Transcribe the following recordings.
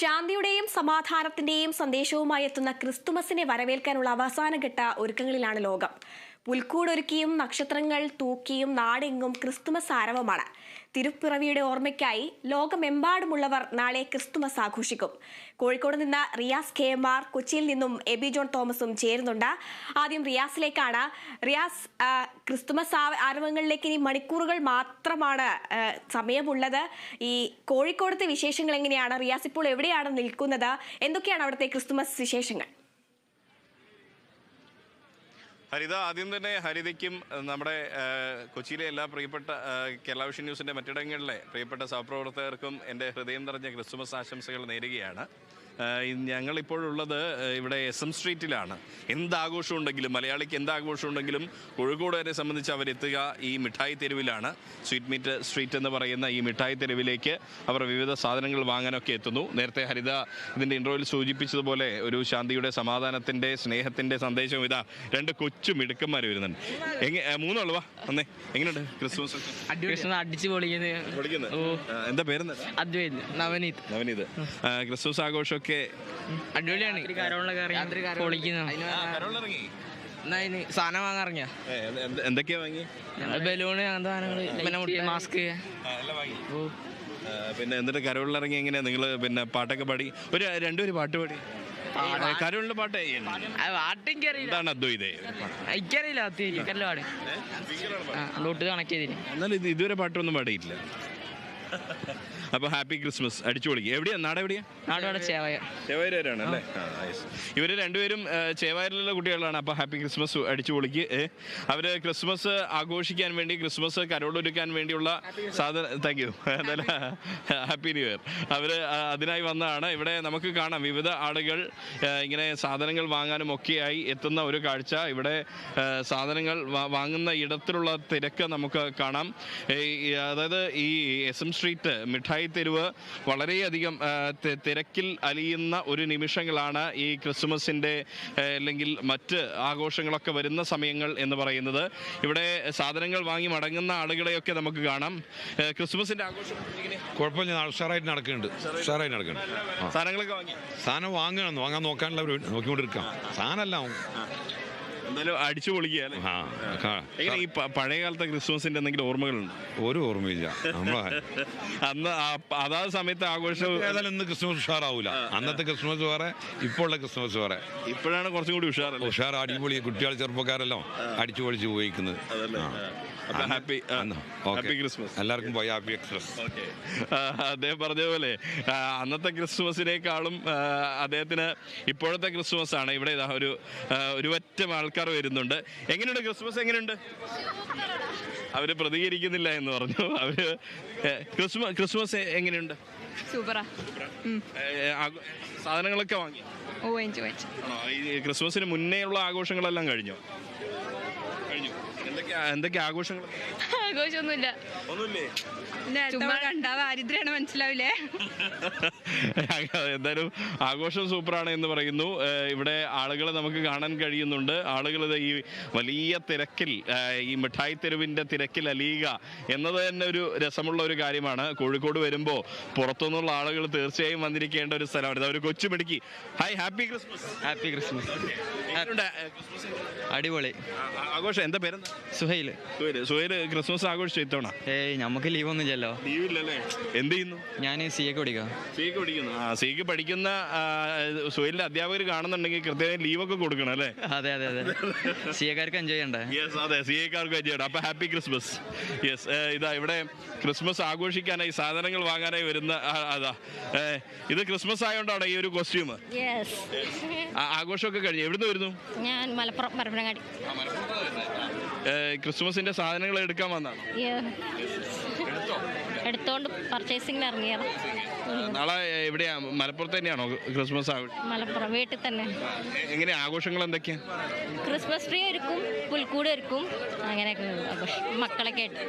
ശാന്തിയുടെയും സമാധാനത്തിന്റെയും സന്ദേശവുമായി എത്തുന്ന ക്രിസ്തുമസിനെ വരവേൽക്കാനുള്ള അവസാനഘട്ട ഒരുക്കങ്ങളിലാണ് ലോകം. പുൽക്കൂടൊരുക്കിയും നക്ഷത്രങ്ങൾ തൂക്കിയും നാടെങ്ങും ക്രിസ്തുമസ് ആരവമാണ്. തിരുപ്പിറവിയുടെ ഓർമ്മയ്ക്കായി ലോകമെമ്പാടുമുള്ളവർ നാളെ ക്രിസ്തുമസ് ആഘോഷിക്കും. കോഴിക്കോട് നിന്ന് റിയാസ് KMR, കൊച്ചിയിൽ നിന്നും എബി ജോൺ തോമസും ചേരുന്നുണ്ട്. ആദ്യം റിയാസിലേക്കാണ്. റിയാസ്, ക്രിസ്തുമസ് ആരവങ്ങളിലേക്ക് ഇനി മണിക്കൂറുകൾ മാത്രമാണ് സമയമുള്ളത്. ഈ കോഴിക്കോടത്തെ വിശേഷങ്ങൾ എങ്ങനെയാണ്? റിയാസ് ഇപ്പോൾ എവിടെയാണ് നിൽക്കുന്നത്? എന്തൊക്കെയാണ് അവിടുത്തെ ക്രിസ്തുമസ് വിശേഷങ്ങൾ? ഹരിത, ആദ്യം തന്നെ ഹരിതയ്ക്കും നമ്മുടെ കൊച്ചിയിലെ എല്ലാ പ്രിയപ്പെട്ട കേരള വിഷൻ ന്യൂസിൻ്റെ മറ്റിടങ്ങളിലെ പ്രിയപ്പെട്ട സഹപ്രവർത്തകർക്കും എൻ്റെ ഹൃദയം നിറഞ്ഞ ക്രിസ്തുമസ് ആശംസകൾ നേരുകയാണ്. ഞങ്ങളിപ്പോഴുള്ളത് ഇവിടെ SM സ്ട്രീറ്റിലാണ്. എന്താഘോഷം ഉണ്ടെങ്കിലും, മലയാളിക്ക് എന്താഘോഷം ഉണ്ടെങ്കിലും കോഴിക്കോടുകാരെ സംബന്ധിച്ച് അവരെത്തുക ഈ മിഠായി തെരുവിലാണ്. സ്വീറ്റ് മീറ്റ് സ്ട്രീറ്റ് എന്ന് പറയുന്ന ഈ മിഠായി തെരുവിലേക്ക് അവർ വിവിധ സാധനങ്ങൾ വാങ്ങാനൊക്കെ എത്തുന്നു. നേരത്തെ ഹരിത ഇതിൻ്റെ ഇൻട്രോയിൽ സൂചിപ്പിച്ചതുപോലെ ഒരു ശാന്തിയുടെ, സമാധാനത്തിൻ്റെ, സ്നേഹത്തിൻ്റെ സന്ദേശം ഇതാ രണ്ട് കൊച്ചു മിടുക്കന്മാർ വരുന്നുണ്ട്. മൂന്നുള്ളൂ വാ അന്നേ. എങ്ങനെയുണ്ട് ക്രിസ്മസ്? അടിച്ചു പൊളിക്കുന്നത്. എന്താ പേരെന്താ? അദ്വൈത്. നവനീത്. ക്രിസ്മസ് ആഘോഷം അടിപൊളിയാണ്. സാധനം വാങ്ങാറിഞ്ഞ എന്തൊക്കെയാ വാങ്ങി? ബലൂണ്, അങ്ങനത്തെ മാസ്ക്. പിന്നെ എന്നിട്ട് കരോളിലിറങ്ങി എങ്ങനെയാ നിങ്ങൾ? പിന്നെ പാട്ടൊക്കെ പാടി രണ്ടുപേര് പാട്ട് പാടി. കരോളിന്റെ പാട്ട് എന്താണ്? അദ്വൈതേ എനിക്കറിയില്ല. ബ്ലൂടൂത്ത് കണക്ട് ചെയ്തില്ല. എന്നാലും ഇതുവരെ പാട്ടൊന്നും പാടിയിട്ടില്ല. അപ്പോൾ ഹാപ്പി ക്രിസ്മസ്, അടിച്ചു പൊളിക്കുക. എവിടെയാ? നാടെവിടെയാ? ചേവായൂരാണ് അല്ലേ? ഇവർ രണ്ടുപേരും ചേവായൂരിലുള്ള കുട്ടികളാണ്. അപ്പോൾ ഹാപ്പി ക്രിസ്മസ്, അടിച്ചു പൊളിക്ക്. അവർ ക്രിസ്മസ് ആഘോഷിക്കാൻ വേണ്ടി, ക്രിസ്മസ് കരോളൊരുക്കാൻ വേണ്ടിയുള്ള താങ്ക് യു, എന്തായാലും ഹാപ്പി ന്യൂ ഇയർ. അവർ അതിനായി വന്നതാണ്. ഇവിടെ നമുക്ക് കാണാം വിവിധ ആളുകൾ ഇങ്ങനെ സാധനങ്ങൾ വാങ്ങാനും ഒക്കെയായി എത്തുന്ന ഒരു കാഴ്ച. ഇവിടെ സാധനങ്ങൾ വാങ്ങുന്ന ഇടത്തിലുള്ള തിരക്ക് നമുക്ക് കാണാം. അതായത് ഈ SM സ്ട്രീറ്റ് മിഠായി തെരുവ് വളരെയധികം തിരക്കിൽ അലിയുന്ന ഒരു നിമിഷങ്ങളാണ് ഈ ക്രിസ്മസിൻ്റെ അല്ലെങ്കിൽ മറ്റ് ആഘോഷങ്ങളൊക്കെ വരുന്ന സമയങ്ങൾ എന്ന് പറയുന്നത്. ഇവിടെ സാധനങ്ങൾ വാങ്ങി മടങ്ങുന്ന ആളുകളെയൊക്കെ നമുക്ക് കാണാം. ക്രിസ്മസിൻ്റെ ആഘോഷം കുഴപ്പമില്ല, ഉഷാറായിട്ട് നടക്കുന്നുണ്ട്. സാധനങ്ങളൊക്കെ വാങ്ങി? സാധനം വാങ്ങാൻ നോക്കാനുള്ള നോക്കിക്കൊണ്ടിരിക്കാം. സാധനമല്ല എന്തായാലും അടിച്ചു പൊളിക്കുക അല്ലേ? എങ്ങനെ ഈ പഴയ കാലത്തെ ക്രിസ്മസിന്റെ എന്തെങ്കിലും ഓർമ്മകളുണ്ട്? ഒരു ഓർമ്മയില്ല. അന്ന് അതാത് സമയത്ത് ആഘോഷം. ഏതായാലും ഇന്ന് ക്രിസ്മസ് ഉഷാറാവൂല. അന്നത്തെ ക്രിസ്മസ് വേറെ, ഇപ്പോൾ ഉള്ള ക്രിസ്മസ് വേറെ. ഇപ്പോഴാണ് കുറച്ചും കൂടി ഉഷാർ, അടിപൊളി. കുട്ടികൾ, ചെറുപ്പക്കാരെല്ലാം അടിച്ചു പൊളിച്ച് ഉപയോഗിക്കുന്നത്. ഹാപ്പി ക്രിസ്മസ് എല്ലാവർക്കും പോയി. Happy Christmas. അദ്ദേഹം പറഞ്ഞതുപോലെ അന്നത്തെ ക്രിസ്മസിനേക്കാളും അദ്ദേഹത്തിന് ഇപ്പോഴത്തെ ക്രിസ്മസ് ആണ്. ഇവിടെ ഒരു പറ്റം ആൾക്കാർ വരുന്നുണ്ട്. എങ്ങനെയുണ്ട് ക്രിസ്മസ്? എങ്ങനെയുണ്ട്? അവര് പ്രതികരിക്കുന്നില്ല എന്ന് പറഞ്ഞു. അവര് ക്രിസ്മസ് എങ്ങനെയുണ്ട്? സൂപ്പറാ. സാധനങ്ങളൊക്കെ വാങ്ങി? ഈ ക്രിസ്മസിന് മുന്നേ ഉള്ള ആഘോഷങ്ങളെല്ലാം കഴിഞ്ഞോ? എന്തൊക്കെ ആഘോഷങ്ങൾ? ആഘോഷമൊന്നുമില്ല. ഒന്നുമില്ലേ? കണ്ടാ ദാരിദ്ര്യാണ്, മനസ്സിലാവില്ലേ? എന്തായാലും ആഘോഷം സൂപ്പറാണ് എന്ന് പറയുന്നു. ഇവിടെ ആളുകളെ നമുക്ക് കാണാൻ കഴിയുന്നുണ്ട്. ആളുകൾ ഈ വലിയ തിരക്കിൽ, ഈ മിഠായി തെരുവിൻ്റെ തിരക്കിൽ അലിയുക എന്നത് തന്നെ ഒരു രസമുള്ള ഒരു കാര്യമാണ്. കോഴിക്കോട് വരുമ്പോൾ പുറത്തുനിന്നുള്ള ആളുകൾ തീർച്ചയായും വന്നിരിക്കേണ്ട ഒരു സ്ഥലമാണ്. ഒരു കൊച്ചുമിടുക്കി. Hi, happy Christmas. Happy Christmas. അടിപൊളി ആഘോഷം. എന്താ പേരെന്താ? സുഹൈൽ. ക്രിസ്മസ് ആഘോഷിച്ചു ഇത്തവണ? നമുക്ക് ലീവ് ഒന്നും ഇല്ലല്ലോ. ലീവില്ലല്ലേ? എന്ത് ചെയ്യുന്നു? ഞാൻ സിക്ക് പഠിക്കുന്നു. സിക്ക് പഠിക്കുന്ന സുഹൈലിന്റെ അധ്യാപകർ കാണുന്നുണ്ടെങ്കിൽ കൃത്യമായി ലീവൊക്കെ കൊടുക്കണം അല്ലേ? അതെ അതെ അതെ. സിക്കാർക്ക് എൻജോയ് ചെയ്യണ്ടേ? യെസ്, അതെ, സിക്കാർക്ക് എൻജോയ് ചെയ്യണം. അപ്പൊ ഹാപ്പി ക്രിസ്മസ്. യെസ്, ഇതാ ഇവിടെ ക്രിസ്മസ് ആഘോഷിക്കാനായി സാധനങ്ങൾ വാങ്ങാനായി വരുന്ന അതാ. ഇത് ക്രിസ്മസ് ആയതുകൊണ്ടാണ് ഈ ഒരു കോസ്റ്റ്യൂം. ആഘോഷമൊക്കെ കഴിഞ്ഞു. എവിടുന്ന് വരുന്നു? ഞാൻ മലപ്പുറം പരപ്പനങ്ങാടി. ക്രിസ്മസിന്റെ സാധനങ്ങൾ എടുക്കാൻ വന്നാണ്? എടുത്തോണ്ട് പർച്ചേസിംഗിന് ഇറങ്ങിയത്. നാളെ എവിടെയാ? മലപ്പുറത്ത് തന്നെയാണോ ക്രിസ്മസ് ആഘോഷം? മലപ്പുറം വീട്ടിൽ തന്നെ. എങ്ങനെ ആഘോഷങ്ങൾ എന്തൊക്കെയാ? ക്രിസ്മസ് ട്രീ ഒരുക്കും, പുൽക്കൂട് ഒരുക്കും, അങ്ങനെയൊക്കെ ആഘോഷം. മക്കളൊക്കെ ആയിട്ട്.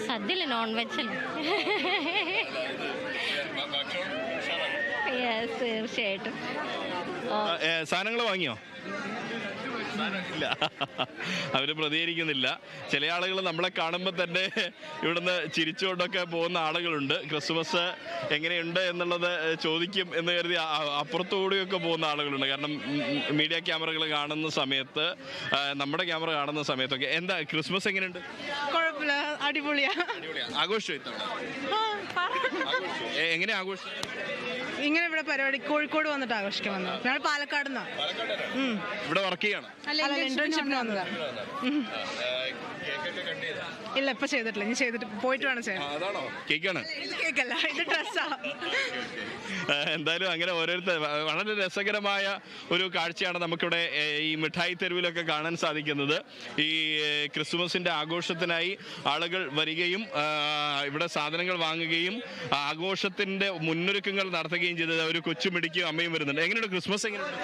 സദ്യയില്ല, നോൺ വെജ് അല്ലേ? യെസ്, തീർച്ചയായിട്ടും. സാധനങ്ങൾ വാങ്ങിയോ? ഇല്ല, അവര് പ്രതികരിക്കുന്നില്ല. ചില ആളുകൾ നമ്മളെ കാണുമ്പോൾ തന്നെ ഇവിടുന്ന് ചിരിച്ചുകൊണ്ടൊക്കെ പോകുന്ന ആളുകളുണ്ട്. ക്രിസ്മസ് എങ്ങനെയുണ്ട് എന്നുള്ളത് ചോദിക്കും എന്ന് കരുതി അപ്പുറത്തുകൂടിയൊക്കെ പോകുന്ന ആളുകളുണ്ട്. കാരണം മീഡിയ ക്യാമറകൾ കാണുന്ന സമയത്ത്, നമ്മുടെ ക്യാമറ കാണുന്ന സമയത്തൊക്കെ. എന്താ ക്രിസ്മസ് എങ്ങനെയുണ്ട്? കുഴപ്പമില്ല, അടിപൊളിയാ. ആഘോഷം എങ്ങനെ ആഘോഷം? ഇങ്ങനെ ഇവിടെ പരിപാടി കോഴിക്കോട് വന്നിട്ട് ആഘോഷിക്കാൻ വന്നത്. ഞങ്ങൾ പാലക്കാട് നിന്നാ. ഇവിടെ വർക്ക് ചെയ്യണം? ഇന്റേൺഷിപ്പിന് വന്നതാ. ഇല്ല, ഇപ്പൊ ചെയ്തിട്ടില്ല. ഇനി ചെയ്തിട്ട് പോയിട്ട് വേണം ചെയ്യാൻ. അതാണോ കേക്കാണ്? കേക്കല്ല, ഇത് ഡ്രസ്സാ. എന്തായാലും അങ്ങനെ ഓരോരുത്തർ വളരെ രസകരമായ ഒരു കാഴ്ചയാണ് നമുക്കിവിടെ ഈ മിഠായി തെരുവിലൊക്കെ കാണാൻ സാധിക്കുന്നത്. ഈ ക്രിസ്മസിന്റെ ആഘോഷത്തിനായി ആളുകൾ വരികയും ഇവിടെ സാധനങ്ങൾ വാങ്ങുകയും ആഘോഷത്തിന്റെ മുന്നൊരുക്കങ്ങൾ നടത്തുകയും ചെയ്തത് ഒരു കൊച്ചുമിടിക്കും അമ്മയും വരുന്നുണ്ട്. എങ്ങനെയുണ്ട് ക്രിസ്മസ്? എങ്ങനെയുണ്ട്?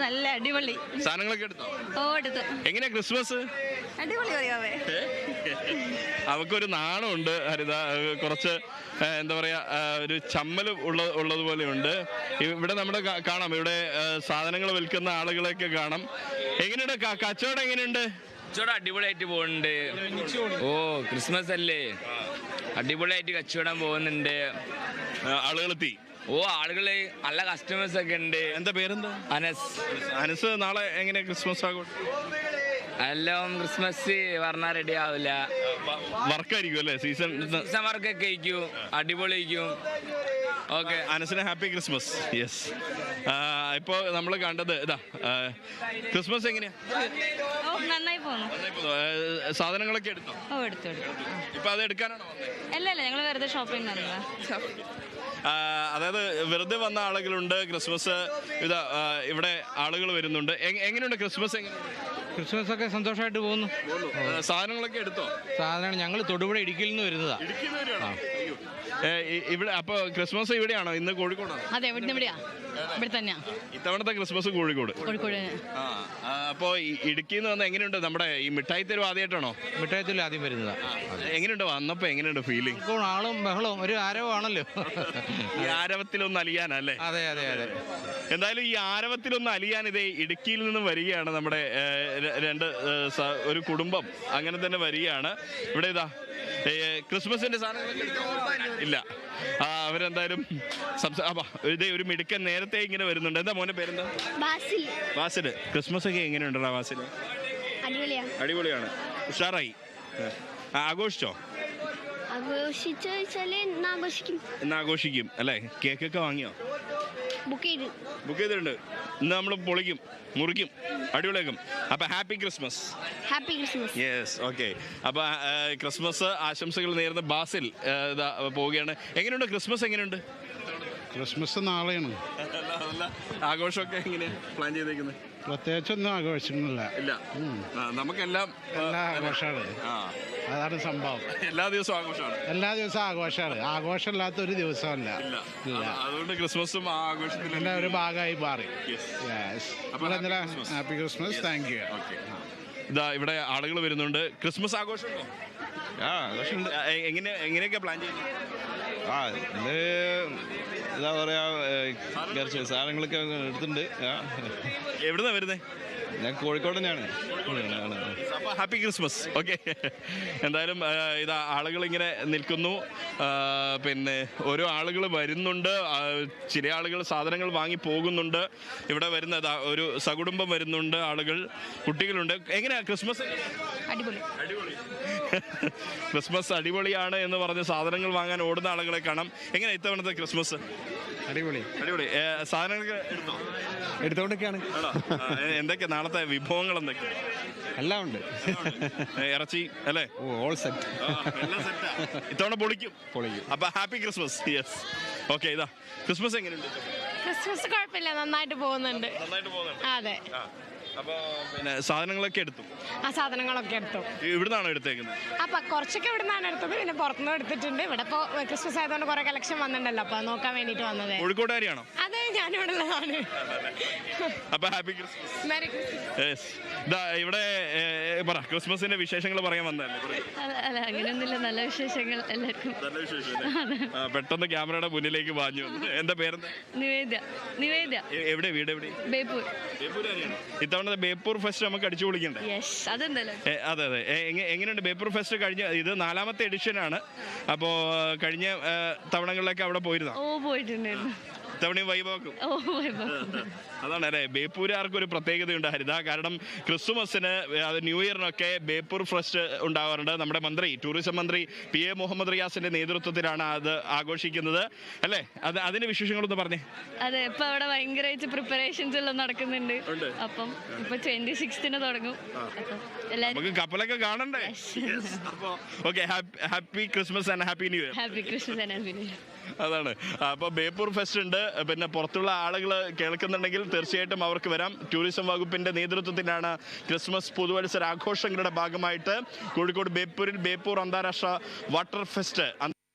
നല്ല അടിപൊളി. സാധനങ്ങളൊക്കെ എടുത്തോ? എടുത്തു. എങ്ങനെയാ ക്രിസ്മസ്? അടിപൊളി പറയാവേ. അവക്കൊരു നാണമുണ്ട് ഹരിത, കുറച്ച് എന്താ പറയാ, ഒരു ചമ്മൽ ഉള്ളതുപോലെയുണ്ട്. ഇവിടെ നമ്മുടെ കാണാം, ഇവിടെ സാധനങ്ങൾ വിൽക്കുന്ന ആളുകളെയൊക്കെ കാണാം. എങ്ങനെയുണ്ട് കച്ചവടം? എങ്ങനെയുണ്ട്? കച്ചവടം അടിപൊളിയായിട്ട് പോകുന്നുണ്ട്. ഓ, ക്രിസ്മസ് അല്ലേ, അടിപൊളിയായിട്ട് കച്ചവടം പോകുന്നുണ്ട്. ആളുകളെത്തി? ഓ, ആളുകള് നല്ല കസ്റ്റമേഴ്സ് ഒക്കെ ഉണ്ട്. എന്താ പേരെന്താ? അനസ്. അനസ്, നാളെ എങ്ങനെ ക്രിസ്മസ് ആഘോഷം? എല്ലാം ക്രിസ്മസ് പറഞ്ഞാൽ റെഡി ആവില്ല. വർക്കായിരിക്കും അല്ലേ? സീസൺ വർക്കൊക്കെ ആയിരിക്കും, അടിപൊളിയായിരിക്കും. ഓക്കെ, അനസിന് ഹാപ്പി ക്രിസ്മസ്. യെസ്. ഇപ്പോൾ നമ്മൾ കണ്ടത് ഇതാ, ക്രിസ്മസ് എങ്ങനെയാ? നന്നായി പോകുന്നു. സാധനങ്ങളൊക്കെ എടുത്തോ? എടുത്തു. ഇപ്പൊ അത് എടുക്കാനാണോ? അല്ല, ഞങ്ങൾ വെറുതെ ഷോപ്പിംഗ് നടന്നതാ. അതായത് വെറുതെ വന്ന ആളുകളുണ്ട്. ക്രിസ്മസ് ഇതാ ഇവിടെ ആളുകൾ വരുന്നുണ്ട്. എങ്ങനെയുണ്ട് ക്രിസ്മസ്? ക്രിസ്മസ് ഒക്കെ സന്തോഷമായിട്ട് പോകുന്നു. സാധനങ്ങളൊക്കെ എടുത്തോ? സാധാരണ ഞങ്ങൾ തൊടുപുഴ ഇടുക്കിയിൽ നിന്ന് വരുന്നതാ. ഇവിടെ അപ്പൊ ക്രിസ്മസ് ഇവിടെയാണോ? ഇന്ന് കോഴിക്കോടാണോ? അതെ, ഇവിടെയാ, ഇവിടെ തന്നെയാ. ഇത്തവണത്തെ ക്രിസ്മസ് കോഴിക്കോട്. അപ്പൊ ഇടുക്കിയിൽ നിന്ന് വന്ന എങ്ങനെയുണ്ട്? നമ്മുടെ ഈ മിഠായി തെരുവ് ആദ്യമായിട്ടാണോ? മിഠായി തെരുവ് ആദ്യം വരുന്നതാ. എങ്ങനെയുണ്ട് വന്നപ്പോ? എങ്ങനെയുണ്ട് ഫീലിംഗ്? ആളും ബഹളവും ഒരു ആരവമാണല്ലോ. ഈ ആരവത്തിലൊന്ന് അലിയാനല്ലേ? അതെ അതെ അതെ. എന്തായാലും ഈ ആരവത്തിലൊന്ന് അലിയാൻ ഇതേ ഇടുക്കിയിൽ നിന്ന് വരികയാണ് നമ്മുടെ ഒരു കുടുംബം. അങ്ങനെ തന്നെ വരികയാണ്. ഇവിടെ ഇതാ ക്രിസ്മസിന്റെ സാധനങ്ങളൊക്കെ ഇല്ല. അവരെന്തായാലും ഇതേ ഒരു മിടുക്കൻ നേരത്തെ ഇങ്ങനെ വരുന്നുണ്ട്. എന്താ മോനെ പേരെന്താ? വാസിൽ. ക്രിസ്മസ് ഒക്കെ എങ്ങനെയുണ്ടാ വാസിൽ? അടിപൊളിയാണ്. ഉഷാറായി. ആഘോഷിച്ചോ? ഇന്ന് ആഘോഷിക്കും അല്ലേ? കേക്കൊക്കെ വാങ്ങിയോ? ബുക്ക് ചെയ്തിട്ടുണ്ട്. ഇന്ന് നമ്മൾ പൊളിക്കും, മുറിക്കും, അടിപൊളിയാക്കും. അപ്പൊ ഹാപ്പി ക്രിസ്മസ്. Yes, okay. അപ്പൊ ക്രിസ്മസ് ആശംസകൾ നേരുന്ന ബാസിൽ പോവുകയാണ്. എങ്ങനെയുണ്ട് ക്രിസ്മസ്? എങ്ങനെയുണ്ട്? ക്രിസ്മസ് നാളെയാണ്. ആഘോഷമൊക്കെ എങ്ങനെയാണ് പ്ലാൻ ചെയ്തേക്കുന്നത്? പ്രത്യേകിച്ചൊന്നും ആഘോഷിക്കുന്നില്ല. ഇല്ല, നമുക്കെല്ലാം ആഘോഷമാണ്. അതാണ് സംഭവം. എല്ലാ ദിവസവും ആഘോഷമാണ്. എല്ലാ ദിവസവും ആഘോഷമാണ്. ആഘോഷമില്ലാത്ത ഒരു ദിവസമല്ല. അതുകൊണ്ട് ക്രിസ്മസും ആ ആഘോഷത്തിന്റെ ഒരു ഭാഗമായി മാറി. Happy Christmas. Thank you. ഇതാ ഇവിടെ ആളുകൾ വരുന്നുണ്ട്. ക്രിസ്മസ് ആഘോഷം എങ്ങനെയൊക്കെ പ്ലാൻ ചെയ്യുന്നത്? എന്താ പറയാ, സാധനങ്ങളൊക്കെ എടുത്തിട്ടുണ്ട്. എവിടുന്നാ വരുന്നേ? ഞാൻ കോഴിക്കോട് തന്നെയാണ്. Happy Christmas. ഓക്കെ. എന്തായാലും ഇതാ ആളുകൾ ഇങ്ങനെ നിൽക്കുന്നു. പിന്നെ ഓരോ ആളുകൾ വരുന്നുണ്ട്. ചില ആളുകൾ സാധനങ്ങൾ വാങ്ങി പോകുന്നുണ്ട്. ഇവിടെ വരുന്നത് ഒരു സകുടുംബം വരുന്നുണ്ട്. ആളുകൾ, കുട്ടികളുണ്ട്. എങ്ങനെയാ ക്രിസ്മസ്? അടിപൊളി. ക്രിസ്മസ് അടിപൊളിയാണ് എന്ന് പറഞ്ഞ് സാധനങ്ങൾ വാങ്ങാൻ ഓടുന്ന ആളുകളെ കാണാം. എങ്ങനെയാ ഇത്തവണത്തെ ക്രിസ്മസ്? അടിപൊളി. സാധനങ്ങളൊക്കെ എടുത്തോണ്ടൊക്കെയാണ്. എന്തൊക്കെ നാളത്തെ വിഭവങ്ങൾ? എന്തൊക്കെ? എല്ലാം ഉണ്ട്. ഇറച്ചി അല്ലേ? All set. ഇത്തവണ പൊളിക്കും. അപ്പൊ ഹാപ്പി ക്രിസ്മസ്. Yes, okay. ഇതാ ക്രിസ്മസ് എങ്ങനെയുണ്ട്? ക്രിസ്മസ് കുഴപ്പമില്ല, നന്നായിട്ട് പോകുന്നുണ്ട്. അതെ. അപ്പൊ പിന്നെ സാധനങ്ങളൊക്കെ എടുത്തു? സാധനങ്ങളൊക്കെ എടുത്തു. ഇവിടുന്നാണോ എടുത്തേക്കുന്നത്? അപ്പൊ കുറച്ചൊക്കെ ഇവിടുന്നാണ് എടുത്തത്, പിന്നെ പുറത്തുനിന്ന് എടുത്തിട്ടുണ്ട്. ഇവിടെ ഇപ്പൊ ക്രിസ്മസ് ആയതുകൊണ്ട് കുറെ കളക്ഷൻ വന്നിട്ടുണ്ടല്ലോ, അപ്പൊ നോക്കാൻ വേണ്ടിട്ട് വന്നത്. കോഴിക്കോട്ടുകാരിയാണോ? അതെ, ഞാനിവിടെ ഉള്ളതാണ്. അപ്പൊ ഹാപ്പി ക്രിസ്മസ്. Merry Christmas. ഇതാ ഇവിടെ പറ ക്രിസ്മസിന്റെ വിശേഷങ്ങൾ പറയാൻ വന്നതല്ലേ അല്ല അങ്ങനെയൊന്നുമില്ല, നല്ല വിശേഷങ്ങൾ എല്ലാവർക്കും. നല്ല വിശേഷം. പെട്ടെന്ന് ക്യാമറയുടെ മുന്നിലേക്ക് വാഞ്ഞു വന്നു. എന്താ പേരെന്താ? നിവേദ്യ. എവിടെ വീട്? എവിടെ? ബേപ്പൂർ. ഇത്തവണ ബേപ്പൂർ ഫെസ്റ്റ് നമുക്ക് അടിച്ചു പൊളിക്കണ്ടേ? അതെന്തല്ലോ. അതെ. എങ്ങനെയുണ്ട് ബേപ്പൂർ ഫെസ്റ്റ്? ഇത് 4ാമത്തെ എഡിഷനാണ്. അപ്പോൾ കഴിഞ്ഞ തവണകളിലൊക്കെ അവിടെ പോയിരുന്നോ? പോയിട്ടുണ്ടായിരുന്നു. ഇത്തവണയും വൈഭവക്കും. അതാണ് അല്ലേ, ബേപ്പൂരുകാർക്ക് ഒരു പ്രത്യേകതയുണ്ട് ഹരിത. കാരണം ക്രിസ്തുമസിന് ന്യൂ ഇയറിനൊക്കെ ബേപ്പൂർ ഫെസ്റ്റ് ഉണ്ടാവാറുണ്ട്. നമ്മുടെ മന്ത്രി, ടൂറിസം മന്ത്രി PA മുഹമ്മദ് റിയാസിന്റെ നേതൃത്വത്തിലാണ് അത് ആഘോഷിക്കുന്നത് അല്ലേ? അതിന്റെ വിശേഷങ്ങളൊന്ന് പറഞ്ഞേ. അതെ, ഇപ്പൊ അവിടെ ഭയങ്കരമായിട്ട് പ്രിപ്പറേഷൻസ് എല്ലാം നടക്കുന്നുണ്ട്. അപ്പം ഇപ്പൊ 26-ന് തുടങ്ങും. നമുക്ക് കപ്പലൊക്കെ കാണണ്ടേ? Okay, happy Christmas and happy new year. Happy Christmas and happy new year. അതാണ്. അപ്പോൾ ബേപ്പൂർ ഫെസ്റ്റ് ഉണ്ട്. പിന്നെ പുറത്തുള്ള ആളുകൾ കേൾക്കുന്നുണ്ടെങ്കിൽ തീർച്ചയായിട്ടും അവർക്ക് വരാം. ടൂറിസം വകുപ്പിന്റെ നേതൃത്വത്തിലാണ് ക്രിസ്മസ് പുതുവത്സര ആഘോഷങ്ങളുടെ ഭാഗമായിട്ട് കോഴിക്കോട് ബേപ്പൂരിൽ ബേപ്പൂർ അന്താരാഷ്ട്ര വാട്ടർ ഫെസ്റ്റ്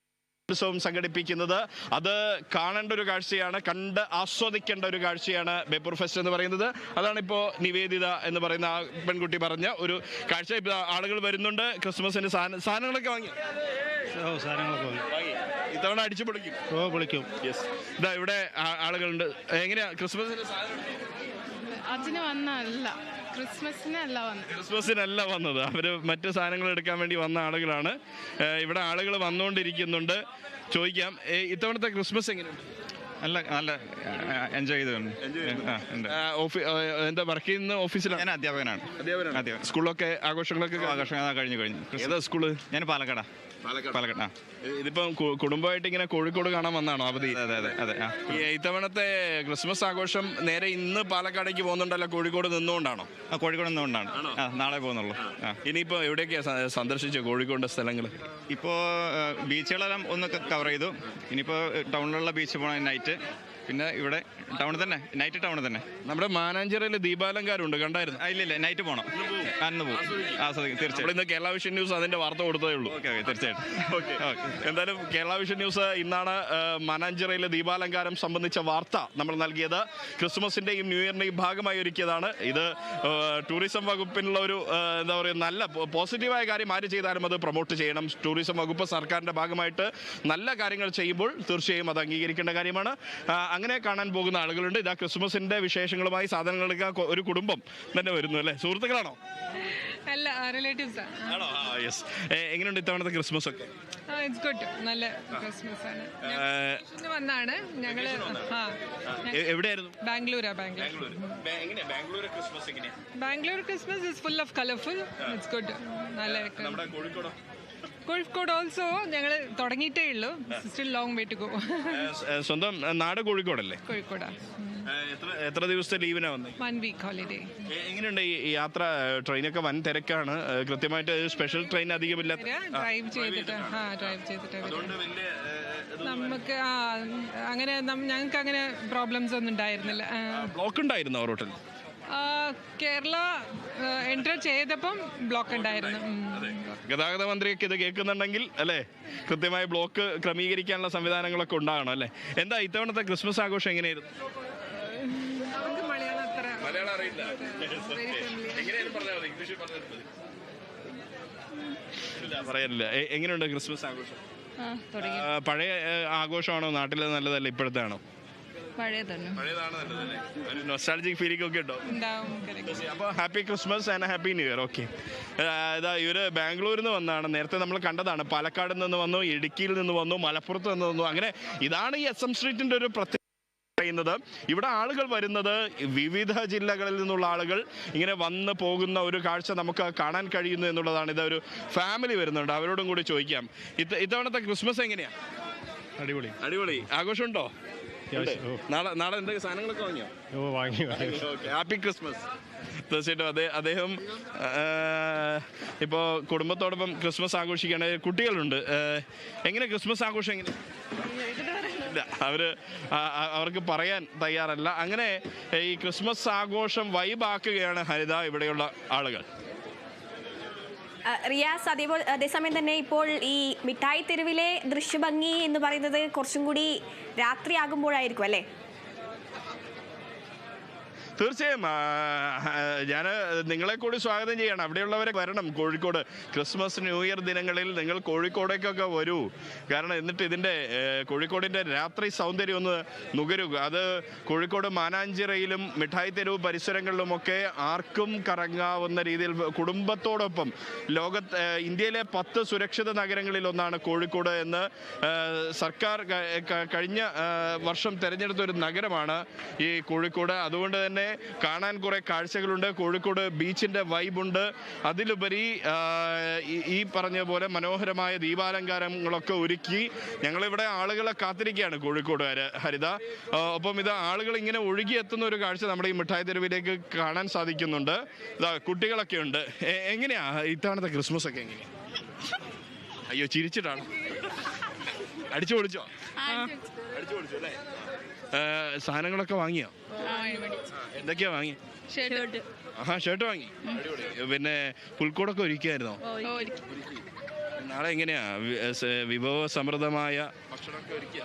ഉത്സവം സംഘടിപ്പിക്കുന്നത്. അത് കാണേണ്ട ഒരു കാഴ്ചയാണ്, കണ്ട് ആസ്വദിക്കേണ്ട ഒരു കാഴ്ചയാണ് ബേപ്പൂർ ഫെസ്റ്റ് എന്ന് പറയുന്നത്. അതാണ് ഇപ്പോൾ നിവേദിത എന്ന് പറയുന്ന ആ പെൺകുട്ടി പറഞ്ഞ ഒരു കാഴ്ച. ഇപ്പോൾ ആളുകൾ വരുന്നുണ്ട്. ക്രിസ്മസിന്റെ സാധനങ്ങളൊക്കെ വാങ്ങി. ഇത്തവണ അടിച്ചു പൊളിക്കും. പൊളിക്കും. യെസ്. ഇതാ ഇവിടെ ആളുകളുണ്ട്. എങ്ങനെയാ ക്രിസ്മസിന്റെ ക്രിസ്മസിനല്ല വന്നത്. അവര് മറ്റു സാധനങ്ങൾ എടുക്കാൻ വേണ്ടി വന്ന ആളുകളാണ്. ഇവിടെ ആളുകൾ വന്നുകൊണ്ടിരിക്കുന്നുണ്ട്. ചോദിക്കാം, ഇത്തവണത്തെ ക്രിസ്മസ് എങ്ങനെയുണ്ട്? നല്ല എൻജോയ് ചെയ്തു. എന്താ വർക്ക് ചെയ്യുന്ന ഓഫീസിലാണ്? ഞാൻ അധ്യാപകനാണ്. സ്കൂളിലൊക്കെ ആഘോഷങ്ങളൊക്കെ കഴിഞ്ഞു. ഏതാ സ്കൂള്? ഞാൻ പാലക്കാട്. ഇതിപ്പം കുടുംബമായിട്ട് ഇങ്ങനെ കോഴിക്കോട് കാണാൻ വന്നാണോ അവധി? അതെ. ഇത്തവണത്തെ ക്രിസ്മസ് ആഘോഷം നേരെ ഇന്ന് പാലക്കാടേക്ക് പോകുന്നുണ്ടല്ലോ, കോഴിക്കോട് നിന്നുകൊണ്ടാണോ? കോഴിക്കോട് നിന്നുകൊണ്ടാണ്. നാളെ പോകുന്നുള്ളൂ. ഇനിയിപ്പോ എവിടെയൊക്കെയാ സന്ദർശിച്ചോ കോഴിക്കോടിന്റെ സ്ഥലങ്ങൾ? ഇപ്പോൾ ബീച്ചുകളെല്ലാം ഒന്ന് കവർ ചെയ്തു. ഇനിയിപ്പോൾ ടൗണിലുള്ള ബീച്ച് പോകണം നൈറ്റ്. പിന്നെ ഇവിടെ ടൗണിൽ തന്നെ, നൈറ്റ് ടൗണിൽ തന്നെ. നമ്മുടെ മാനാഞ്ചിറയിൽ ദീപാലങ്കാരമുണ്ട്, കണ്ടായിരുന്നു? ഇല്ല, നൈറ്റ് പോകണം. അന്ന് പോകും. തീർച്ചയായും. ഇന്ന് കേരള വിഷൻ ന്യൂസ് അതിന്റെ വാർത്ത കൊടുത്തതേ ഉള്ളൂ. ഓക്കെ, തീർച്ചയായിട്ടും. എന്തായാലും കേരള വിഷൻ ന്യൂസ് ഇന്നാണ് മാനാഞ്ചിറയിലെ ദീപാലങ്കാരം സംബന്ധിച്ച വാർത്ത നമ്മൾ നൽകിയത്. ക്രിസ്മസിന്റെയും ന്യൂ ഇയറിന്റെയും ഭാഗമായി ഒരുക്കിയതാണ് ഇത്. ടൂറിസം വകുപ്പിനുള്ള ഒരു എന്താ പറയുക, നല്ല പോസിറ്റീവായ കാര്യം ആര് ചെയ്താലും അത് പ്രൊമോട്ട് ചെയ്യണം. ടൂറിസം വകുപ്പ് സർക്കാരിന്റെ ഭാഗമായിട്ട് നല്ല കാര്യങ്ങൾ ചെയ്യുമ്പോൾ തീർച്ചയായും അത് അംഗീകരിക്കേണ്ട കാര്യമാണ്. അങ്ങനെ കാണാൻ പോകുന്ന ആളുകളുണ്ട്. ഇതാ ക്രിസ്മസിന്റെ വിശേഷങ്ങളുമായി സാധനങ്ങളൊക്കെ ഒരു കുടുംബം തന്നെ വരുന്നു അല്ലേ? സുഹൃത്തുക്കളാണോ? അല്ല, റിലേറ്റീവ്സ് ആണോ? യെസ്. എങ്ങനെയുണ്ട് ഇത്തവണത്തെ ക്രിസ്മസ് ഒക്കെ? It's good. നല്ല ക്രിസ്മസ് ആണ്. വന്നാണ് ഞങ്ങള്. എവിടെയായിരുന്നു? Bangalore Christmas is full of colourful. It's good. നല്ല. കോഴിക്കോട് ഓൾസോ ഞങ്ങൾ തുടങ്ങിയിട്ടേ ഉള്ളൂ. Still long way to go. സ്വന്തം നാട് കോഴിക്കോടല്ലേ? കോഴിക്കോടാ. എത്ര ദിവസത്തെ ലീവിനാ വന്നത്? 1 week holiday. എങ്ങനെയുണ്ട് ഈ യാത്ര? ട്രെയിനൊക്കെ വൻ തിരക്കാണ്. കൃത്യമായിട്ട് സ്പെഷ്യൽ ട്രെയിൻ അധികമില്ല. ഡ്രൈവ് ചെയ്തിട്ട് നമുക്ക് അങ്ങനെ ഞങ്ങൾക്ക് അങ്ങനെ പ്രോബ്ലംസ് ഒന്നും ഉണ്ടായിരുന്നില്ല. ബ്ലോക്ക് ഉണ്ടായിരുന്നു റൂട്ടിൽ? കേരള എൻറ്റർ ചെയ്തപ്പം ബ്ലോക്ക് ഉണ്ടായിരുന്നു. ഗതാഗത മന്ത്രിയൊക്കെ ഇത് കേൾക്കുന്നുണ്ടെങ്കിൽ അല്ലേ, കൃത്യമായി ബ്ലോക്ക് ക്രമീകരിക്കാനുള്ള സംവിധാനങ്ങളൊക്കെ ഉണ്ടാകണം അല്ലേ? എന്താ ഇത്തവണത്തെ ക്രിസ്മസ് ആഘോഷം എങ്ങനെയായിരുന്നു? മലയാളം അറിയില്ല. പറയാനില്ല. എങ്ങനെയുണ്ട് ക്രിസ്മസ് ആഘോഷം? പഴയ ആഘോഷമാണോ നാട്ടിലെ നല്ലതല്ല ഇപ്പോഴത്തെ ആണോ? പഴയതാണ് നല്ലതല്ലേ? ഒരു നൊസ്റ്റാൾജിക് ഫീലിംഗ് ഒക്കെ ഉണ്ടോ? അപ്പോൾ happy Christmas and happy new year. Okay. ഇതാ ഇവര് ബാംഗ്ലൂരിൽ നിന്ന് വന്നതാണ്. നേരത്തെ നമ്മൾ കണ്ടതാണ്. പാലക്കാട് നിന്ന് വന്നു, ഇടുക്കിയിൽ നിന്ന് വന്നു, മലപ്പുറത്ത് നിന്ന് വന്നു. അങ്ങനെ ഇതാണ് ഈ SM സ്ട്രീറ്റിന്റെ ഒരു പ്രത്യേകത. ഇവിടെ ആളുകൾ വരുന്നത് വിവിധ ജില്ലകളിൽ നിന്നുള്ള ആളുകൾ ഇങ്ങനെ വന്ന് പോകുന്ന ഒരു കാഴ്ച നമുക്ക് കാണാൻ കഴിയുന്നു എന്നുള്ളതാണ്. ഇതൊരു ഫാമിലി വരുന്നുണ്ട്, അവരോടും കൂടി ചോദിക്കാം. ഇത്തവണത്തെ ക്രിസ്മസ് എങ്ങനെയാ? അടിപൊളി. ആഘോഷമുണ്ടോ? നാളെ എന്തൊക്കെ സാധനങ്ങളൊക്കെ വാങ്ങിയോ? Happy Christmas. തീർച്ചയായിട്ടും അദ്ദേഹം ഇപ്പോൾ കുടുംബത്തോടൊപ്പം ക്രിസ്മസ് ആഘോഷിക്കുകയാണ്. കുട്ടികളുണ്ട്. എങ്ങനെ ക്രിസ്മസ് ആഘോഷം എങ്ങനെ? ഇല്ല, അവർക്ക് പറയാൻ തയ്യാറല്ല. അങ്ങനെ ഈ ക്രിസ്മസ് ആഘോഷം വൈബാക്കുകയാണ് ഹരിത ഇവിടെയുള്ള ആളുകൾ. റിയാസ്, അതേസമയം തന്നെ ഇപ്പോൾ ഈ മിഠായി തെരുവിലെ ദൃശ്യഭംഗി എന്ന് പറയുന്നത് കുറച്ചും കൂടി രാത്രിയാകുമ്പോഴായിരിക്കും അല്ലേ? തീർച്ചയായും ഞാൻ നിങ്ങളെ കൂടി സ്വാഗതം ചെയ്യണം. അവിടെയുള്ളവരെ വരണം കോഴിക്കോട്. ക്രിസ്മസ് ന്യൂ ഇയർ ദിനങ്ങളിൽ നിങ്ങൾ കോഴിക്കോടേക്കൊക്കെ വരൂ. കാരണം എന്നിട്ട് ഇതിൻ്റെ കോഴിക്കോടിൻ്റെ രാത്രി സൗന്ദര്യം ഒന്ന് നുകരൂ. അത് കോഴിക്കോട് മാനാഞ്ചിറയിലും മിഠായി തെരുവ് പരിസരങ്ങളിലുമൊക്കെ ആർക്കും കറങ്ങാവുന്ന രീതിയിൽ കുടുംബത്തോടൊപ്പം ഇന്ത്യയിലെ 10 സുരക്ഷിത നഗരങ്ങളിൽ ഒന്നാണ് കോഴിക്കോട് എന്ന് സർക്കാർ കഴിഞ്ഞ വർഷം തിരഞ്ഞെടുത്ത ഒരു നഗരമാണ് ഈ കോഴിക്കോട്. അതുകൊണ്ട് തന്നെ കാണാൻ കുറേ കാഴ്ചകളുണ്ട്. കോഴിക്കോട് ബീച്ചിൻ്റെ വൈബുണ്ട്. അതിലുപരി ഈ പറഞ്ഞ പോലെ മനോഹരമായ ദീപാലങ്കാരങ്ങളൊക്കെ ഒരുക്കി ഞങ്ങളിവിടെ ആളുകളെ കാത്തിരിക്കുകയാണ് കോഴിക്കോടുകാർ. ഹരിത, ഒപ്പം ഇത് ആളുകൾ ഇങ്ങനെ ഒഴുകിയെത്തുന്ന ഒരു കാഴ്ച നമ്മുടെ ഈ മിഠായി തെരുവിലേക്ക് കാണാൻ സാധിക്കുന്നുണ്ട്. ഇതാ കുട്ടികളൊക്കെ ഉണ്ട്. എങ്ങനെയാ ഇത്തവണത്തെ ക്രിസ്മസ് ഒക്കെ എങ്ങനെയാ? അയ്യോ, ചിരിച്ചിട്ടാണ്. അടിച്ചു പൊളിച്ചോ? അടിച്ചു പൊളിച്ചു അല്ലേ? സാധനങ്ങളൊക്കെ വാങ്ങിയോ? എന്തൊക്കെയാ വാങ്ങി? ഷർട്ട് വാങ്ങി. പിന്നെ പുൽക്കൂടൊക്കെ ഒരുക്കിയായിരുന്നോ? നാളെ എങ്ങനെയാ വിഭവ സമൃദ്ധമായ ഭക്ഷണമൊക്കെ ഒരുക്കിയ?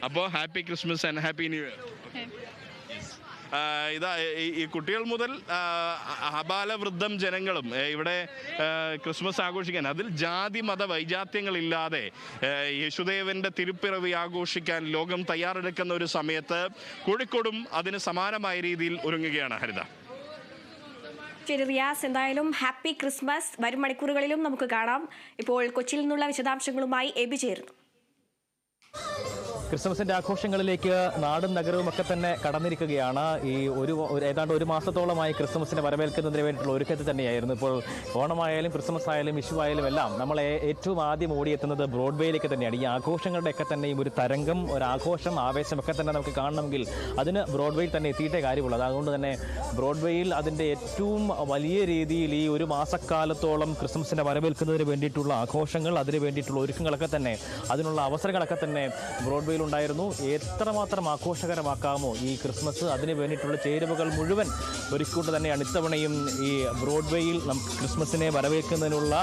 അപ്പോൾ happy Christmas and happy new year. ഇതാ ഈ കുട്ടികൾ മുതൽ അബാലവൃദ്ധം ജനങ്ങളും ഇവിടെ ക്രിസ്മസ് ആഘോഷിക്കാൻ, അതിൽ ജാതി മത വൈജാത്യങ്ങളില്ലാതെ യേശുദേവന്റെ തിരുപ്പിറവി ആഘോഷിക്കാൻ ലോകം തയ്യാറെടുക്കുന്ന ഒരു സമയത്ത് കോഴിക്കോടും അതിന് സമാനമായ രീതിയിൽ ഒരുങ്ങുകയാണ്. ഹരിത. ശരി റിയാസ്, എന്തായാലും ഹാപ്പി ക്രിസ്മസ്. വരും മണിക്കൂറുകളിലും നമുക്ക് കാണാം. ഇപ്പോൾ കൊച്ചിയിൽ നിന്നുള്ള വിശദാംശങ്ങളുമായി എബി ചേരുന്നു. ക്രിസ്മസിന്റെ ആഘോഷങ്ങളിലേക്ക് നാടും നഗരവും ഒക്കെ തന്നെ കടന്നിരിക്കുകയാണ്. ഈ ഏതാണ്ട് ഒരു മാസത്തോളമായി ക്രിസ്മസിനെ വരവേൽക്കുന്നതിന് വേണ്ടിയിട്ടുള്ള ഒരുക്കത്തിൽ തന്നെയായിരുന്നു. ഇപ്പോൾ ഓണമായാലും ക്രിസ്മസ് ആയാലും വിഷു ആയാലും എല്ലാം നമ്മളെ ഏറ്റവും ആദ്യം ഓടിയെത്തുന്നത് ബ്രോഡ്വേയിലേക്ക് തന്നെയാണ്. ഈ ആഘോഷങ്ങളുടെയൊക്കെ തന്നെയും ഒരു തരംഗം, ഒരു ആഘോഷം, ആവേശമൊക്കെ തന്നെ നമുക്ക് കാണണമെങ്കിൽ അതിന് ബ്രോഡ്വേയിൽ തന്നെ എത്തിയിട്ടേ കാര്യമുള്ളത്. അതുകൊണ്ട് തന്നെ ബ്രോഡ്വേയിൽ അതിൻ്റെ ഏറ്റവും വലിയ രീതിയിൽ ഈ ഒരു മാസക്കാലത്തോളം ക്രിസ്മസിനെ വരവേൽക്കുന്നതിന് വേണ്ടിയിട്ടുള്ള ആഘോഷങ്ങൾ, അതിന് വേണ്ടിയിട്ടുള്ള ഒരുക്കങ്ങളൊക്കെ തന്നെ, അതിനുള്ള അവസരങ്ങളൊക്കെ തന്നെ ബ്രോഡ്വേയിൽ ഉണ്ടായിരുന്നു. എത്രമാത്രം ആഘോഷകരമാക്കാമോ ഈ ക്രിസ്മസ്, അതിന് വേണ്ടിയിട്ടുള്ള ചേരുവകൾ മുഴുവൻ ഒരുക്കൊണ്ട് തന്നെയാണ് ഇത്തവണയും ഈ ബ്രോഡ്വേയിൽ ക്രിസ്മസിനെ വരവേൽക്കുന്നതിനുള്ള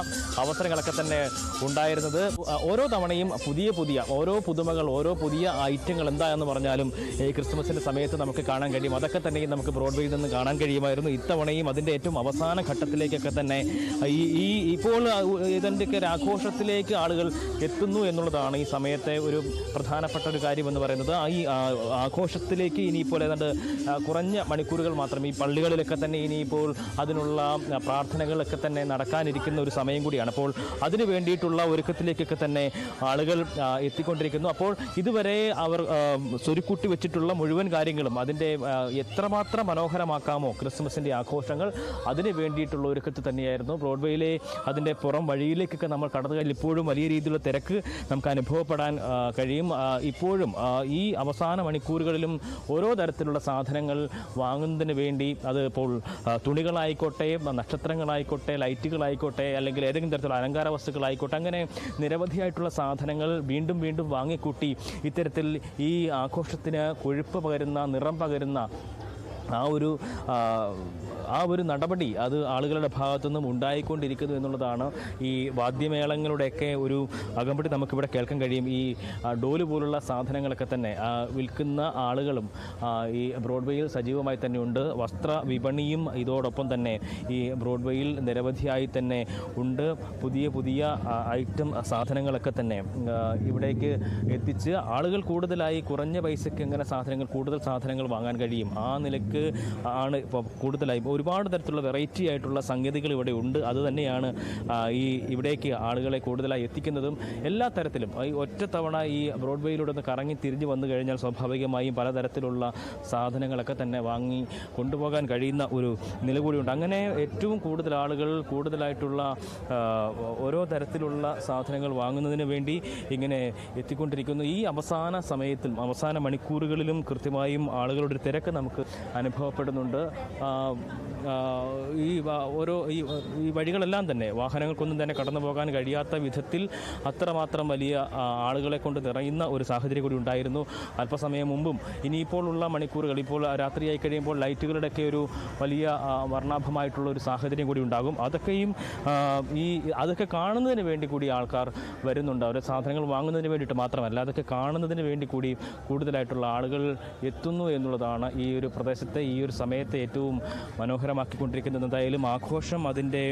അവസരങ്ങളൊക്കെ തന്നെ ഉണ്ടായിരുന്നത്. ഓരോ തവണയും പുതിയ ഓരോ പുതുമകൾ, ഓരോ പുതിയ ഐറ്റങ്ങൾ എന്താണെന്ന് പറഞ്ഞാലും ഈ ക്രിസ്മസിൻ്റെ സമയത്ത് നമുക്ക് കാണാൻ കഴിയും. അതൊക്കെ തന്നെയും നമുക്ക് ബ്രോഡ്വേയിൽ നിന്ന് കാണാൻ കഴിയുമായിരുന്നു. ഇത്തവണയും അതിൻ്റെ ഏറ്റവും അവസാന ഘട്ടത്തിലേക്കൊക്കെ തന്നെ ഇപ്പോൾ ഇതിൻ്റെയൊക്കെ ഒരു ആഘോഷത്തിലേക്ക് ആളുകൾ എത്തുന്നു എന്നുള്ളതാണ് ഈ സമയത്തെ ഒരു പ്രധാനപ്പെട്ട ഒരു കാര്യം എന്ന് പറയുന്നത്. ഈ ആഘോഷത്തിലേക്ക് ഇനിയിപ്പോൾ ഏതാണ്ട് കുറഞ്ഞ മണിക്കൂറുകൾ മാത്രം ഈ പള്ളികളിലൊക്കെ തന്നെ ഇനിയിപ്പോൾ അതിനുള്ള പ്രാർത്ഥനകളൊക്കെ തന്നെ നടക്കാനിരിക്കുന്ന ഒരു സമയം കൂടിയാണ്. അപ്പോൾ അതിനു വേണ്ടിയിട്ടുള്ള ഒരുക്കത്തിലേക്കൊക്കെ തന്നെ ആളുകൾ എത്തിക്കൊണ്ടിരിക്കുന്നു. അപ്പോൾ ഇതുവരെ അവർ സ്വരുക്കൂട്ടി വെച്ചിട്ടുള്ള മുഴുവൻ കാര്യങ്ങളും അതിൻ്റെ എത്രമാത്രം മനോഹരമാക്കാമോ ക്രിസ്മസിൻ്റെ ആഘോഷങ്ങൾ, അതിന് വേണ്ടിയിട്ടുള്ള ഒരുക്കത്തിൽ തന്നെയായിരുന്നു. ബ്രോഡ്വേയിലെ അതിൻ്റെ പുറം വഴിയിലേക്കൊക്കെ നമ്മൾ കടന്നു കഴിഞ്ഞാൽ ഇപ്പോഴും വലിയ രീതിയിലുള്ള തിരക്ക് നമുക്ക് അനുഭവപ്പെടാൻ കഴിയും. ഇപ്പോഴും ഈ അവസാന മണിക്കൂറുകളിലും ഓരോ തരത്തിലുള്ള സാധനങ്ങൾ വാങ്ങുന്നതിന് വേണ്ടി, അത് ഇപ്പോൾ തുണികളായിക്കോട്ടെ, നക്ഷത്രങ്ങളായിക്കോട്ടെ, ലൈറ്റുകളായിക്കോട്ടെ, അല്ലെങ്കിൽ ഏതെങ്കിലും തരത്തിലുള്ള അലങ്കാര വസ്തുക്കളായിക്കോട്ടെ, അങ്ങനെ നിരവധിയായിട്ടുള്ള സാധനങ്ങൾ വീണ്ടും വീണ്ടും വാങ്ങിക്കൂട്ടി ഇത്തരത്തിൽ ഈ ആഘോഷത്തിന് കൊഴുപ്പ് പകരുന്ന, നിറം പകരുന്ന ആ ഒരു നടപടി അത് ആളുകളുടെ ഭാഗത്തുനിന്നും ഉണ്ടായിക്കൊണ്ടിരിക്കുന്നു എന്നുള്ളതാണ്. ഈ വാദ്യമേളങ്ങളുടെയൊക്കെ ഒരു അകമ്പടി നമുക്കിവിടെ കേൾക്കാൻ കഴിയും. ഈ ഡോല് പോലുള്ള സാധനങ്ങളൊക്കെ തന്നെ വിൽക്കുന്ന ആളുകളും ഈ ബ്രോഡ്വേയിൽ സജീവമായി തന്നെ ഉണ്ട്. വസ്ത്ര വിപണിയും ഇതോടൊപ്പം തന്നെ ഈ ബ്രോഡ്വേയിൽ നിരവധിയായി തന്നെ ഉണ്ട്. പുതിയ ഐറ്റം സാധനങ്ങളൊക്കെ തന്നെ ഇവിടേക്ക് എത്തിച്ച് ആളുകൾ കൂടുതലായി കുറഞ്ഞ പൈസയ്ക്ക് എങ്ങനെ കൂടുതൽ സാധനങ്ങൾ വാങ്ങാൻ കഴിയും, ആ നിലയ്ക്ക് ആണ് ഇപ്പോൾ കൂടുതലായി ഒരുപാട് തരത്തിലുള്ള വെറൈറ്റി ആയിട്ടുള്ള സംഗതികൾ ഇവിടെ ഉണ്ട്. അതുതന്നെയാണ് ഇവിടേക്ക് ആളുകളെ കൂടുതലായി എത്തിക്കുന്നതും. എല്ലാ തരത്തിലും ഈ ഒറ്റത്തവണ ഈ ബ്രോഡ്വേയിലൂടെ ഒന്ന് കറങ്ങി തിരിഞ്ഞ് വന്നു കഴിഞ്ഞാൽ സ്വാഭാവികമായും പലതരത്തിലുള്ള സാധനങ്ങളൊക്കെ തന്നെ വാങ്ങി കൊണ്ടുപോകാൻ കഴിയുന്ന ഒരു നില കൂടിയുണ്ട്. അങ്ങനെ ഏറ്റവും കൂടുതൽ ആളുകൾ കൂടുതലായിട്ടുള്ള ഓരോ തരത്തിലുള്ള സാധനങ്ങൾ വാങ്ങുന്നതിന് വേണ്ടി ഇങ്ങനെ എത്തിക്കൊണ്ടിരിക്കുന്നു. ഈ അവസാന സമയത്തും അവസാന മണിക്കൂറുകളിലും കൃത്യമായും ആളുകളുടെ ഒരു തിരക്ക് നമുക്ക് അനുഭവപ്പെടുന്നുണ്ട്. ഈ വഴികളെല്ലാം തന്നെ വാഹനങ്ങൾക്കൊന്നും തന്നെ കടന്നു പോകാൻ കഴിയാത്ത വിധത്തിൽ അത്രമാത്രം വലിയ ആളുകളെ കൊണ്ട് നിറയുന്ന ഒരു സാഹചര്യം കൂടി ഉണ്ടായിരുന്നു അല്പസമയം മുമ്പും. ഇനിയിപ്പോൾ ഉള്ള മണിക്കൂറുകൾ, ഇപ്പോൾ രാത്രിയായി കഴിയുമ്പോൾ ലൈറ്റുകളുടെയൊക്കെ ഒരു വലിയ വർണ്ണാഭമായിട്ടുള്ള ഒരു സാഹചര്യം കൂടി ഉണ്ടാകും. അതൊക്കെ കാണുന്നതിന് വേണ്ടി കൂടി ആൾക്കാർ വരുന്നുണ്ട്. അവരുടെ സാധനങ്ങൾ വാങ്ങുന്നതിന് വേണ്ടിയിട്ട് മാത്രമല്ല, അതൊക്കെ കാണുന്നതിന് വേണ്ടി കൂടി കൂടുതലായിട്ടുള്ള ആളുകൾ എത്തുന്നു എന്നുള്ളതാണ് ഈ ഒരു പ്രദേശത്തെ ഈ ഒരു സമയത്തെ ഏറ്റവും മനോഹരമാക്കിക്കൊണ്ടിരിക്കുന്നത്. എന്തായാലും ആഘോഷം അതിൻ്റെ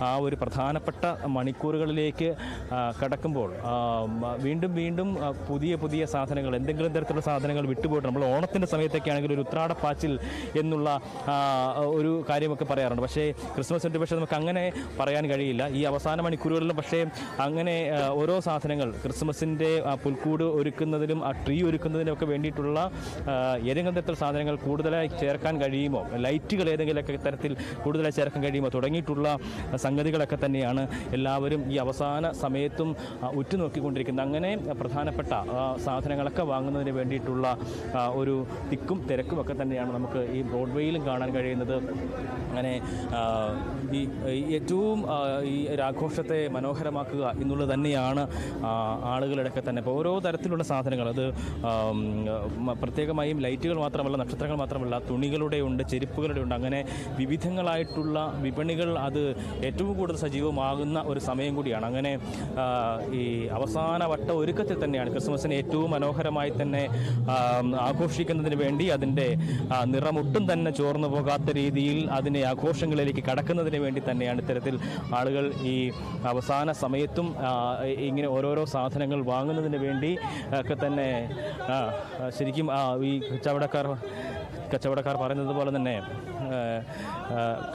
ആ ഒരു പ്രധാനപ്പെട്ട മണിക്കൂറുകളിലേക്ക് കടക്കുമ്പോൾ വീണ്ടും വീണ്ടും പുതിയ സാധനങ്ങൾ, എന്തെങ്കിലും തരത്തിലുള്ള സാധനങ്ങൾ വിട്ടുപോയിട്ട്, നമ്മൾ ഓണത്തിൻ്റെ സമയത്തൊക്കെ ആണെങ്കിൽ ഒരു ഉത്രാടപ്പാച്ചിൽ എന്നുള്ള ഒരു കാര്യമൊക്കെ പറയാറുണ്ട്. പക്ഷേ ക്രിസ്മസിൻ്റെ പക്ഷേ നമുക്ക് അങ്ങനെ പറയാൻ കഴിയില്ല. ഈ അവസാന മണിക്കൂറുകളിലും പക്ഷേ അങ്ങനെ ഓരോ സാധനങ്ങൾ ക്രിസ്മസിൻ്റെ പുൽക്കൂട് ഒരുക്കുന്നതിനും ആ ട്രീ ഒരുക്കുന്നതിനൊക്കെ വേണ്ടിയിട്ടുള്ള ഏതെങ്കിലും തരത്തിലുള്ള സാധനങ്ങൾ കൂടുതലായി ചേർക്കാൻ കഴിയുമോ, ലൈറ്റുകൾ ഏതെങ്കിലുമൊക്കെ തരത്തിൽ കൂടുതലായി ചേർക്കാൻ കഴിയുമോ തുടങ്ങിയിട്ടുള്ള സംഗതികളൊക്കെ തന്നെയാണ് എല്ലാവരും ഈ അവസാന സമയത്തും ഉറ്റുനോക്കിക്കൊണ്ടിരിക്കുന്നത്. അങ്ങനെ പ്രധാനപ്പെട്ട സാധനങ്ങളൊക്കെ വാങ്ങുന്നതിന് വേണ്ടിയിട്ടുള്ള ഒരു തിക്കും തിരക്കും ഒക്കെ തന്നെയാണ് നമുക്ക് ഈ ബ്രോഡ്വേയിലും കാണാൻ കഴിയുന്നത്. അങ്ങനെ ഈ ഏറ്റവും ഈ ആഘോഷത്തെ മനോഹരമാക്കുക എന്നുള്ളത് തന്നെയാണ് ആളുകളുടെയൊക്കെ തന്നെ. ഇപ്പോൾ ഓരോ തരത്തിലുള്ള സാധനങ്ങൾ, അത് പ്രത്യേകമായും ലൈറ്റുകൾ മാത്രമല്ല, നക്ഷത്രങ്ങൾ മാത്രമല്ല, തുണികളുടെ ഉണ്ട്, ചെരുപ്പുകളുടെ ഉണ്ട്, അങ്ങനെ വിവിധങ്ങളായിട്ടുള്ള വിപണികൾ അത് ഏറ്റവും കൂടുതൽ സജീവമാകുന്ന ഒരു സമയം കൂടിയാണ്. അങ്ങനെ ഈ അവസാന വട്ട ഒരുക്കത്തിൽ തന്നെയാണ് ക്രിസ്മസിനെ ഏറ്റവും മനോഹരമായി തന്നെ ആഘോഷിക്കുന്നതിന് വേണ്ടി അതിൻ്റെ നിറമൊട്ടും തന്നെ ചോർന്നു പോകാത്ത രീതിയിൽ അതിനെ ആഘോഷങ്ങളിലേക്ക് കടക്കുന്നതിന് വേണ്ടി തന്നെയാണ് ഇത്തരത്തിൽ ആളുകൾ ഈ അവസാന സമയത്തും ഇങ്ങനെ ഓരോരോ സാധനങ്ങൾ വാങ്ങുന്നതിന് വേണ്ടി ഒക്കെ തന്നെ ശരിക്കും ഈ കച്ചവടക്കാർ പറയുന്നത് പോലെ തന്നെ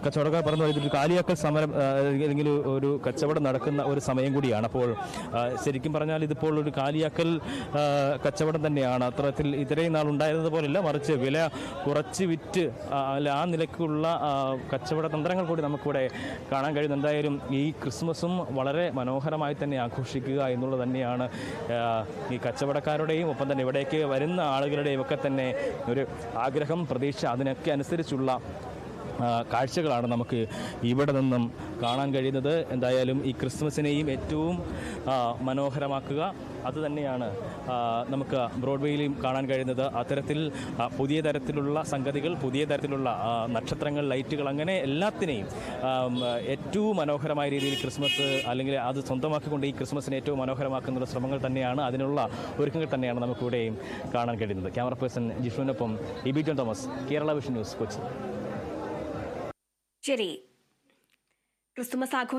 കച്ചവടക്കാർ പറഞ്ഞു ഇതൊരു കാലിയാക്കൽ സമരം അല്ലെങ്കിൽ ഒരു കച്ചവടം നടക്കുന്ന ഒരു സമയം കൂടിയാണ്. അപ്പോൾ ശരിക്കും പറഞ്ഞാൽ ഇതിപ്പോൾ ഒരു കാലിയാക്കൽ കച്ചവടം തന്നെയാണ്. അത്തരത്തിൽ ഇത്രയും നാൾ ഉണ്ടായിരുന്നത് പോലെയല്ല, മറിച്ച് വില കുറച്ച് വിറ്റ് ആ നിലയ്ക്കുള്ള കച്ചവട തന്ത്രങ്ങൾ കൂടി നമുക്കിവിടെ കാണാൻ കഴിയുന്നു. എന്തായാലും ഈ ക്രിസ്മസും വളരെ മനോഹരമായി തന്നെ ആഘോഷിക്കുക എന്നുള്ളത് തന്നെയാണ് ഈ കച്ചവടക്കാരുടെയും ഒപ്പം തന്നെ ഇവിടേക്ക് വരുന്ന ആളുകളുടെയും ഒക്കെ തന്നെ ഒരു ആഗ്രഹം, പ്രതീക്ഷ. അതിനൊക്കെ അനുസരിച്ചുള്ള കാഴ്ചകളാണ് നമുക്ക് ഇവിടെ നിന്നും കാണാൻ കഴിയുന്നത്. എന്തായാലും ഈ ക്രിസ്മസിനെയും ഏറ്റവും മനോഹരമാക്കുക അതുതന്നെയാണ് നമുക്ക് ബ്രോഡ്വേയിലും കാണാൻ കഴിയുന്നത്. അത്തരത്തിൽ പുതിയ തരത്തിലുള്ള സംഗതികൾ, പുതിയ തരത്തിലുള്ള നക്ഷത്രങ്ങൾ, ലൈറ്റുകൾ, അങ്ങനെ എല്ലാത്തിനെയും ഏറ്റവും മനോഹരമായ രീതിയിൽ ക്രിസ്മസ് അല്ലെങ്കിൽ അത് സ്വന്തമാക്കിക്കൊണ്ട് ഈ ക്രിസ്മസിനെ ഏറ്റവും മനോഹരമാക്കുന്ന ശ്രമങ്ങൾ തന്നെയാണ്, അതിനുള്ള ഒരുക്കങ്ങൾ തന്നെയാണ് നമുക്കിവിടെയും കാണാൻ കഴിയുന്നത്. ക്യാമറ പേഴ്സൺ ജിഷ്ണുവിനൊപ്പം ഇബി ജോൺ തോമസ്, കേരള വിഷൻ ന്യൂസ്, കൊച്ചി. ശരി, ക്രിസ്തുമസ് ആഘോഷം